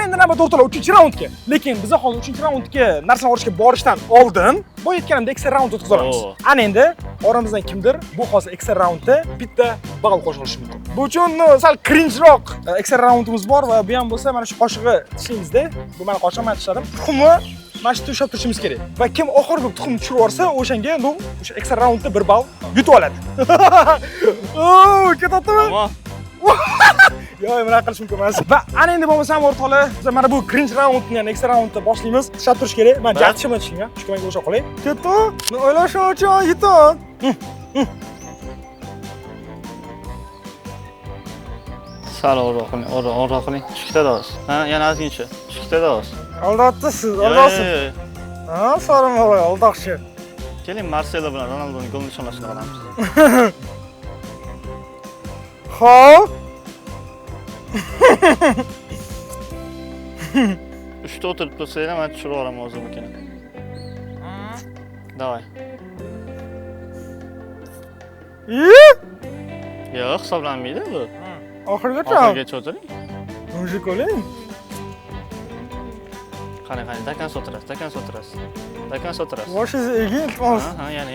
Ana endi navbat o'rtalar 3-raundga. Lekin biz hozir 3-raundga narsalar olishga borishdan oldin bu aytganimdek ekstra raund o'tkazamiz. Ana endi oramizdan kimdir bu hozir ekstra raundda bitta ball qo'shib olishi mumkin. Bu uchun sal cringe-roq ekstra raundimiz bor va bu ham bo'lsa mana shu qoshig'i tishingizda. Bu mana qoshig'im tishladim. Tuxumni mana shu ushlab turishimiz kerak. Va kim oxirgi tuxumni tushirib yuborsa, o'shanga o'sha ekstra raundda 1 ball yutib oladi. Ketyaptimi? Yo'q, bunaqa qilish mumkin emas. Va ana endi bo'lmasam o'rtoqlar, biz mana bu cringe raundni, ya'ni ekstra raundni boshlaymiz. Tishlab turish kerak. Men jatishim tishingga. Shu menga o'sha qolay. Ketdi. Men o'ylashim uchun yeton. Sal o'roq qiling. Shiktadoz. Ha, yana ozgincha. Shiktadoz. Albatta siz, aldasiz. Ha, so'rama o'g'il, aldoqchi. Keling, Marcelo bilan Ronaldoning golini nishonlashni qilamiz. Xo'p. 3ta o'tirib tursanglar, men tushirib yuboraman o'zimnikini. Davay. Yo'q, hisoblanmaydi bu. Oxirigacha. Oxirigacha o'tiring. Mujik oling. Qani, dakan so'tirasiz. Boshingiz egin, iltimos. Ha, yana.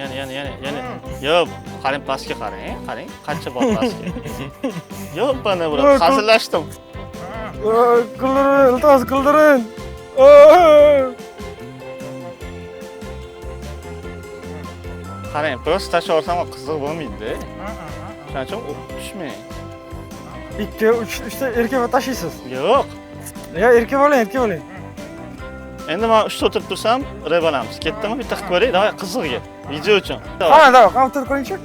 Yo'q, qarang pastga qarang, qancha bor pastga. Yo'q, bana bura hazillashdim. Qildiring, iltimos qildiring. Qarang, prosta tashlab yuborsam qiziq bo'lmaydi-da. Shuning uchun tushmang. 2, 3 ta erkak tashiysiz. Yo'q. Ya, erkak bo'ling. Endi men 3 ta o'tirib tursam, rebalamiz. Ketdimi? Bitta qilib ko'ray, davay qizig'iga. Video uchun. Qani, davay, qamtirib ko'ring-chi.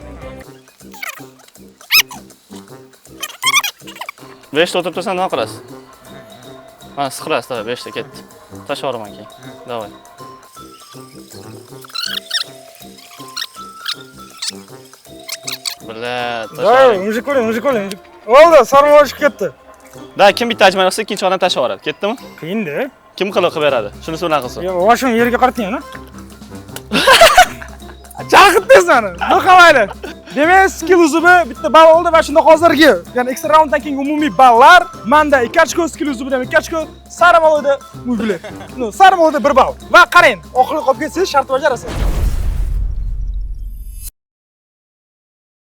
5 ta o'tirib tursam nima qilasiz? Ha, siqirasiz, davay, 5 ta ketdi. Tashlab yuboraman keyin. Davay. Davay, mujik bo'ling. Oldi, sarmon chiqib ketdi. Da, kim bitta ajman qilsa, ikkinchi odam tashlab yuboradi. Ketdimi? Qiyin-da. Kim qilib beradi? Shunisi bilan qilsin. Yo'q, boshim yerga qaratding-a. Chaqitdingiz meni. Noqamayli. Demak, skill uzubi bitta ball oldi va shunda hozirgi, ya'ni ekstra raunddan keyingi umumiy ballar menda 2 ochko, skill uzubi ham 2 ochko, Saramoloda mugli. Saramoloda 1 ball. Va qarang, oxirgi qolib ketsangiz shart bajarasiz.